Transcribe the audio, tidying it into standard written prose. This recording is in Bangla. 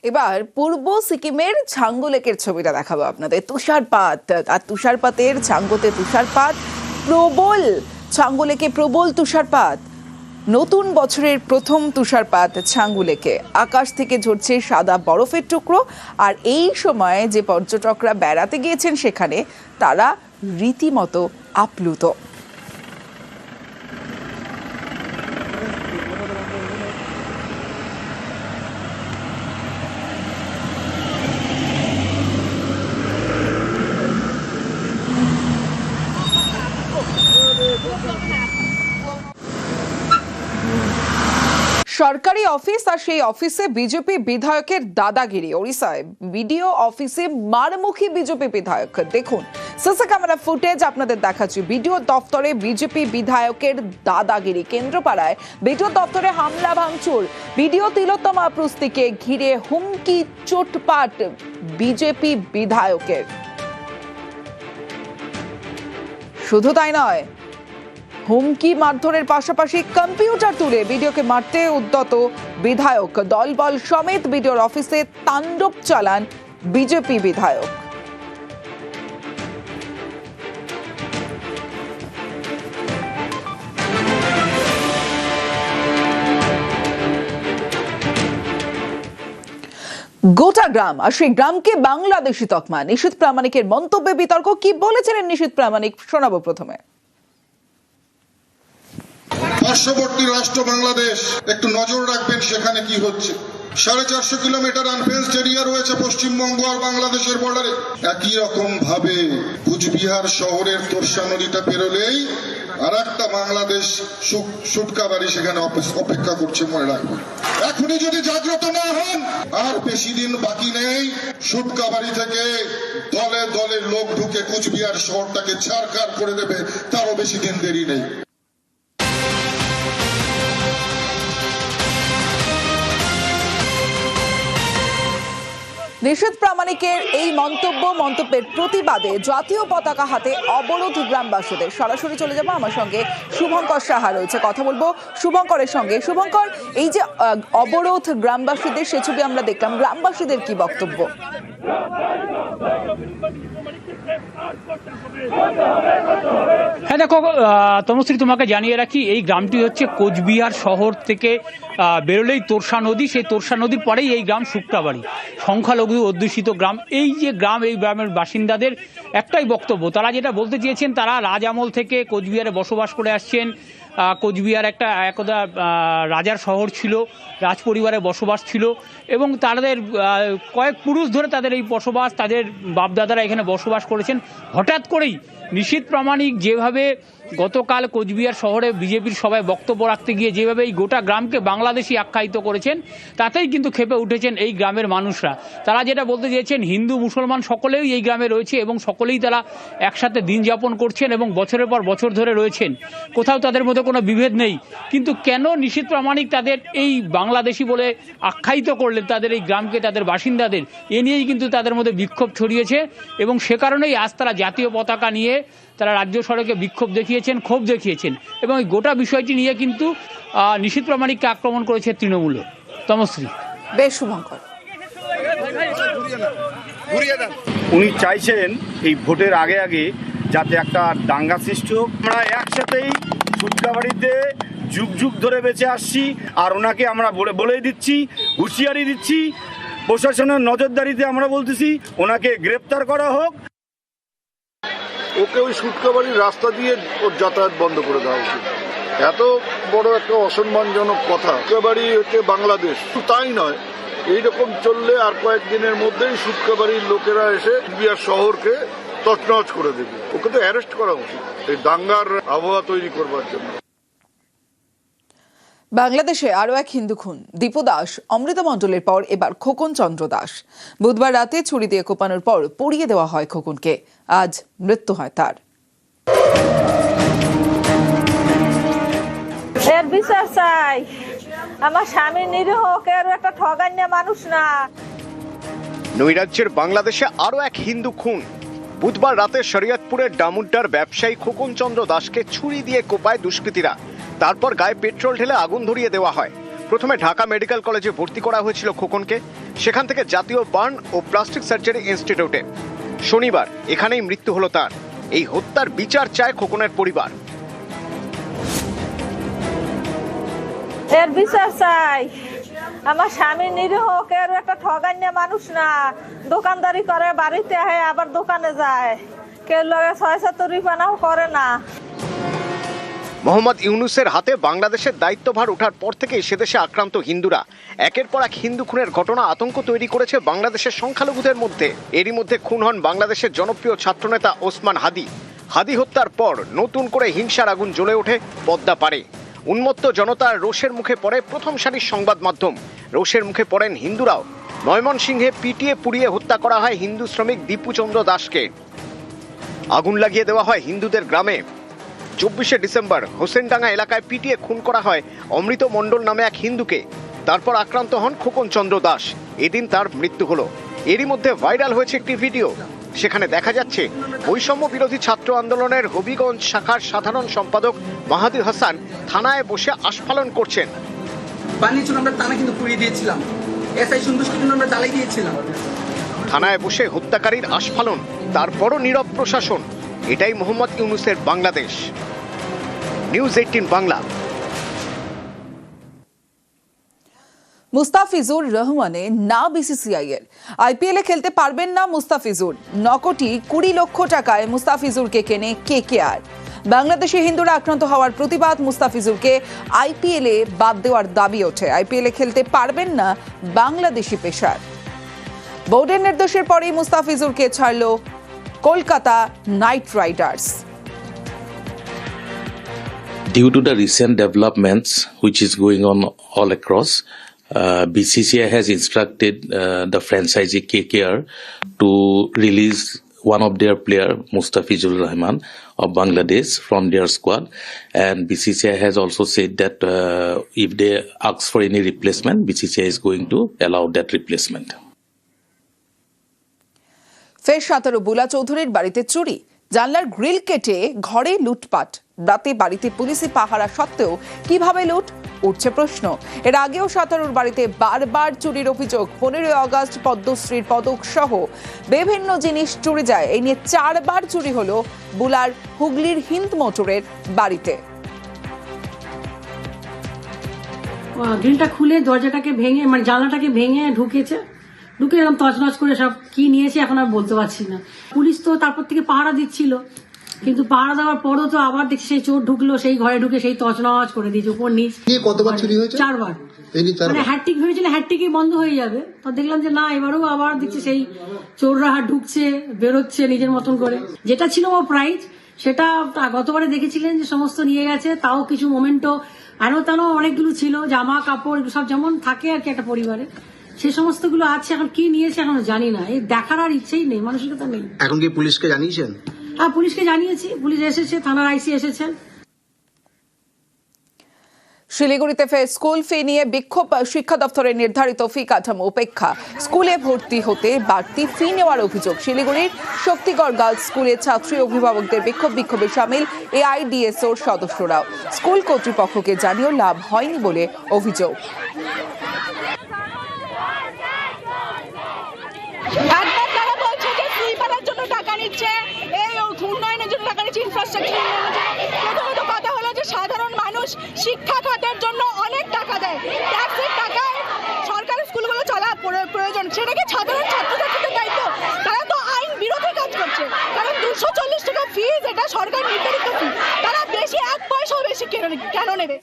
এবার পূর্ব সিকিমের ঝাঙ্গু লেকের ছবিটা দেখাবো আপনাদের। তুষারপাত, আর তুষারপাতের ঝাঙ্গুতে তুষারপাত প্রবল, ঝাঙ্গু লেকে প্রবল তুষারপাত। নতুন বছরের প্রথম তুষারপাত ঝাঙ্গু লেকে, আকাশ থেকে ঝরছে সাদা বরফের টুকরো। আর এই সময় যে পর্যটকরা বেড়াতে গিয়েছেন সেখানে তারা রীতিমতো আপ্লুত। সরকারি অফিস আর সেই অফিসে বিজেপি বিধায়কের দাদাগিরি। ওড়িশায় বিডিও অফিসে মারমুখী বিজেপি বিধায়ক। দেখুন সিসি ক্যামেরা ফুটেজ আপনাদের দেখাচ্ছি। বিডিও দপ্তরে বিজেপি বিধায়কের দাদাগিরি। কেন্দ্রপাড়ায় বিডিও দপ্তরে হামলা ভাঙচুর, বিডিও তিলোত্তমা প্রস্তিকে ঘিরে হুমকি চোটপাট বিজেপি বিধায়কের। শুধু তাই নয়, হুমকি মারধরের পাশাপাশি কম্পিউটার তুলে ভিডিওকে মারতে উদ্যত বিধায়ক। দলবল সমেত ভিডিওর অফিসে তাণ্ডব চালান বিজেপি বিধায়ক। গোটা গ্রাম, আর সেই গ্রামকে বাংলাদেশি তকমা। নিশীথ প্রামাণিকের মন্তব্যে বিতর্ক। কি বলেছিলেন নিশীথ প্রামাণিক, শোনাবো প্রথমে। পার্শ্ববর্তী রাষ্ট্র বাংলাদেশ, একটু নজর রাখবেন সেখানে কি হচ্ছে। 450 কিলোমিটার আনফেন্সড এরিয়া রয়েছে পশ্চিমবঙ্গ আর বাংলাদেশের বর্ডারে। একই রকম ভাবে কুচবিহার শহরের তোরসা নদীটা পেরোলেই আর একটা বাংলাদেশ সুটকাবাড়ি সেখানে অপেক্ষা করছে, মনে রাখবেন। এখনই যদি জাগ্রত না হন, আর বেশি দিন বাকি নেই। সুটকাবাড়ি থেকে দলে দলে লোক ঢুকে কুচবিহার শহরটাকে ছারখার করে দেবে, তারও বেশি দিন দেরি নেই। নিশীথ প্রামাণিকের এই মন্তব্যের প্রতিবাদে জাতীয় পতাকা হাতে অবরোধ গ্রামবাসীদের। সরাসরি চলে যাবো, আমার সঙ্গে শুভঙ্কর সাহা রয়েছে, কথা বলবো শুভঙ্করের সঙ্গে। শুভঙ্কর, এই যে অবরোধ গ্রামবাসীদের, সে ছবি আমরা দেখলাম, গ্রামবাসীদের কি বক্তব্য? হ্যাঁ দেখো তনুশ্রী, তোমাকে জানিয়ে রাখি এই গ্রামটি হচ্ছে কোচবিহার শহর থেকে বেরোলেই তোরসা নদী, সেই তোরসা নদীর পরেই এই গ্রাম শুক্তাবাড়ি, সংখ্যালঘু অধ্যুষিত গ্রাম। এই যে গ্রাম, এই গ্রামের বাসিন্দাদের একটাই বক্তব্য, তারা যেটা বলতে চেয়েছেন, তারা রাজ আমল থেকে কোচবিহারে বসবাস করে আসছেন। কোচবিহার একদা রাজার শহর ছিল, রাজ পরিবারের বসবাস ছিল, এবং তাদের কয়েক পুরুষ ধরে তাদের এই বসবাস, তাদের বাপদাদারা এখানে বসবাস করেছেন। হঠাৎ করেই নিশীথ প্রামাণিক যেভাবে গতকাল কোচবিহার শহরে বিজেপির সভায় বক্তব্য রাখতে গিয়ে যেভাবে এই গোটা গ্রামকে বাংলাদেশি আখ্যায়িত করেছেন, তাতেই কিন্তু ক্ষেপে উঠেছেন এই গ্রামের মানুষরা। তারা যেটা বলতে চেয়েছেন, হিন্দু মুসলমান সকলেই এই গ্রামে রয়েছে এবং সকলেই তারা একসাথে দিন যাপন করছেন এবং বছরের পর বছর ধরে রয়েছেন, কোথাও তাদের মধ্যে কোনো বিভেদ নেই। কিন্তু কেন নিশীথ প্রামাণিক তাদের এই বাংলাদেশি বলে আখ্যায়িত করলেন তাদের এই গ্রামকে, তাদের বাসিন্দাদের, এ নিয়েই কিন্তু তাদের মধ্যে বিক্ষোভ ছড়িয়েছে। এবং সে কারণেই আজ তারা জাতীয় পতাকা নিয়ে তারা রাজ্য সড়কে বিক্ষোভ দেখিয়েছেন, ক্ষোভ দেখিয়েছেন, এবং এই গোটা বিষয়টি নিয়ে কিন্তু নিশীথ প্রামাণিককে আক্রমণ করেছে তৃণমূল। তমশ্রী। বেশ শুভঙ্কর, উনি চাইছেন এই ভোটের আগে আগে যাতে একটা দাঙ্গা সৃষ্টি হোক। আমরা একসাথেই সুটকাবাড়িতে যুগ যুগ ধরে বেঁচে আসছি, আর ওনাকে আমরা বলেই দিচ্ছি, হুঁশিয়ারি দিচ্ছি, প্রশাসনের নজরদারিতে আমরা বলতেছি ওনাকে গ্রেপ্তার করা হোক। ওকে ওই সুটকাবাড়ির রাস্তা দিয়ে ওর যাতায়াত বন্ধ করে দেওয়া উচিত। এত বড় একটা অসম্মানজনক কথা। সুটকাবাড়ি হচ্ছে বাংলাদেশ, তাই নয়, এইরকম চললে আর কয়েকদিনের মধ্যেই সুটকাবাড়ির লোকেরা এসে কুচবিহার শহরকে তছনছ করে দেবে। ওকে তো অ্যারেস্ট করা উচিত এই দাঙ্গার আবহাওয়া তৈরি করবার জন্য। বাংলাদেশে আরো এক হিন্দু খুন। দীপু দাস, অমৃতা মণ্ডলের পর এবার খোকন চন্দ্র দাস। বুধবার রাতে ছুরি দিয়ে কোপানোর পর পুড়িয়ে দেওয়া হয় খোকনকে। আজ মৃত্যু হয় তার। এর বিচার চাই। আমার স্বামী নিরীহ, কেউ একটা ঠগান্যা মানুষ না। নৈরাজ্যের বাংলাদেশে আরো এক হিন্দু খুন। বুধবার রাতে শরীয়তপুরের ডামুড্ডার ব্যবসায়ী খোকন চন্দ্র দাসকে ছুরি দিয়ে কোপায় দুষ্কৃতীরা। তারপর গায়ে পেট্রোল ঢেলে আগুন ধরিয়ে দেওয়া হয়। প্রথমে ঢাকা মেডিকেল কলেজে ভর্তি করা হয়েছিল খোকনকে, সেখান থেকে জাতীয় বার্ন ও প্লাস্টিক সার্জারি ইনস্টিটিউটে। শনিবার এখানেই মৃত্যু হলো তার। এই হত্যার বিচার চায় খোকনের পরিবার। এর বিচার চাই। আমার স্বামী নিরীহ, কেউ একটা ঠগান্য মানুষ না। দোকানদারি করে, বাড়িতে আহে আবার দোকানে যায়, কেউ লগে ৬৭ পানাও করে না। মোহাম্মদ ইউনুসের হাতে বাংলাদেশের দায়িত্বভার ওঠার পর থেকেই সেদেশে আক্রান্ত হিন্দুরা একের পর এক হিন্দু খুনের ঘটনা আতঙ্ক তৈরি করেছে বাংলাদেশের সংখ্যালঘুদের মধ্যে। এরই মধ্যে খুন হন বাংলাদেশের জনপ্রিয় ছাত্রনেতা ওসমান হাদি। হাদি হত্যার পর নতুন করে হিংসার আগুন জ্বলে ওঠে পদ্মা পাড়ে। উন্মত্ত জনতার রোষের মুখে পড়ে প্রথম সারির সংবাদ মাধ্যম, রোষের মুখে পড়েন হিন্দুরাও। ময়মনসিংহে পিটিয়ে পুড়িয়ে হত্যা করা হয় হিন্দু শ্রমিক দীপুচন্দ্র দাসকে। আগুন লাগিয়ে দেওয়া হয় হিন্দুদের গ্রামে। 24শে ডিসেম্বর হোসেনডাঙ্গা এলাকায় পিটিয়ে খুন করা হয় অমৃত মণ্ডল নামে এক হিন্দুকে। তারপর আক্রান্ত হন খোকন চন্দ্র দাস। এদিন তার মৃত্যু হলো। এরই মধ্যে ভাইরাল হয়েছে একটি ভিডিও, সেখানে দেখা যাচ্ছে বৈষম্য বিরোধী ছাত্র আন্দোলনের হবিগঞ্জ শাখার সাধারণ সম্পাদক মাহাদি হাসান থানায় বসে আস্ফালন করছেন। আমরা থানা কিন্তু পুড়িয়ে দিয়েছিলাম, এসআই সন্তুষ্টি কিন্তু আমরা জ্বালিয়ে দিয়েছিলাম। থানায় বসে হত্যাকারীর আস্ফালন, তারপরও নীরব প্রশাসন। এটাই মোহাম্মদ ইউনুসের বাংলাদেশ। নিউজ 18 বাংলা। মুস্তাফিজুর রহমানের না বিসিসিআই এর আইপিএলে খেলতে পারবেন না মুস্তাফিজুর। 9 কোটি 20 লক্ষ টাকায় মুস্তাফিজুরকে কেনে কেকেআর। বাংলাদেশি হিন্দুরা আক্রান্ত হওয়ার প্রতিবাদ, মুস্তাফিজুরকে আইপিএলে বাদ দেওয়ার দাবি ওঠে। আইপিএলে খেলতে পারবেন না বাংলাদেশি পেসার। বোর্ডের নির্দেশের পরেই মুস্তাফিজুরকে ছাড়ল Kolkata knight riders. Due to the recent developments which is going on all across, BCCI has instructed the franchisee KKR to release one of their player, Mustafizur Rahman of Bangladesh, from their squad. And BCCI has also said that if they ask for any replacement, BCCI is going to allow that replacement. ফের 17 বুলা চৌধুরীর বাড়িতে চুরি, জানলার গ্রিল কেটে ঘরে লুটপাট। রাতে বাড়িতে পুলিশি পাহারা সত্ত্বেও কিভাবে লুট, উঠছে প্রশ্ন। এর আগেও 17 বাড়িতে বারবার চুরির অভিযোগ। 15 আগস্ট পদ্মশ্রীর পদক সহ বিভিন্ন জিনিস চুরি যায়। এই নিয়ে 4 বার চুরি হলো বুলার হুগলির হিন্দ মোটরের বাড়িতে। গ্রিলটা খুলে দরজাটাকে ভেঙে, মানে জানলাটাকে ভেঙে ঢুকে এরকম তছনছ করে সব কি নিয়েছে এখন আর বলতে পারছি না। পুলিশ তো তারপর থেকে পাহারা দিচ্ছিল, কিন্তু পাহারা দেওয়ার পরও তো আবার দেখছি সেই চোর ঢুকলো, সেই ঘরে ঢুকে সেই তছনছ করে দিয়েছে উপর নিচ। কতবার চুরি হয়েছে? 4 বার। মানে হ্যাট্রিক ভেবেছিল হ্যাট্রিকই বন্ধ হয়ে যাবে, তো দেখলাম যে না, এবারও আবার দেখছি সেই চোররা ঢুকছে বেরোচ্ছে নিজের মতন করে। যেটা ছিল ও প্রাইজ, সেটা গতবারে দেখেছিলেন যে সমস্ত নিয়ে গেছে। তাও কিছু মোমেন্টো আরো তেনো অনেকগুলো ছিল, জামা কাপড় সব যেমন থাকে আর কি একটা পরিবারে, সে সমস্ত গুলো আছে। এখন কি নিয়েছে এখনো জানি না, এই দেখার আর ইচ্ছেই নেই, মানসিকতা নেই। এখন কি পুলিশকে জানিয়েছেন? হ্যাঁ, পুলিশকে জানিয়েছি, পুলিশ এসেছে, থানার আইসি এসেছেন। শিলিগুড়িতে ফের স্কুল ফি নিয়ে বিক্ষোভ, শিক্ষা দপ্তরের নির্ধারিত ফি কাঠামো উপেক্ষা। স্কুলে ভর্তি হতে বাড়তি ফি নেওয়ার অভিযোগ। শিলিগুড়ির শক্তিগড় গার্লস স্কুলের ছাত্রী অভিভাবকদের বিক্ষোভে সামিল এআইডিএসওর সদস্যরাও। স্কুল কর্তৃপক্ষকে জানিয়েও লাভ হয়নি বলে অভিযোগ। সাধারণ মানুষ শিক্ষা খাতের জন্য অনেক টাকা দেয়, ট্যাক্সের টাকায় সরকারি স্কুলগুলো চলা প্রয়োজন, সেটাকে সাধারণ ছাত্রছাত্রীদের দায়িত্ব। তারা তো আইন বিরোধী কাজ করছে, কারণ 240 টাকা ফিজ, এটা সরকার নির্ধারিত ফি, তারা বেশি 1 পয়সাও বেশি কেন নেবে?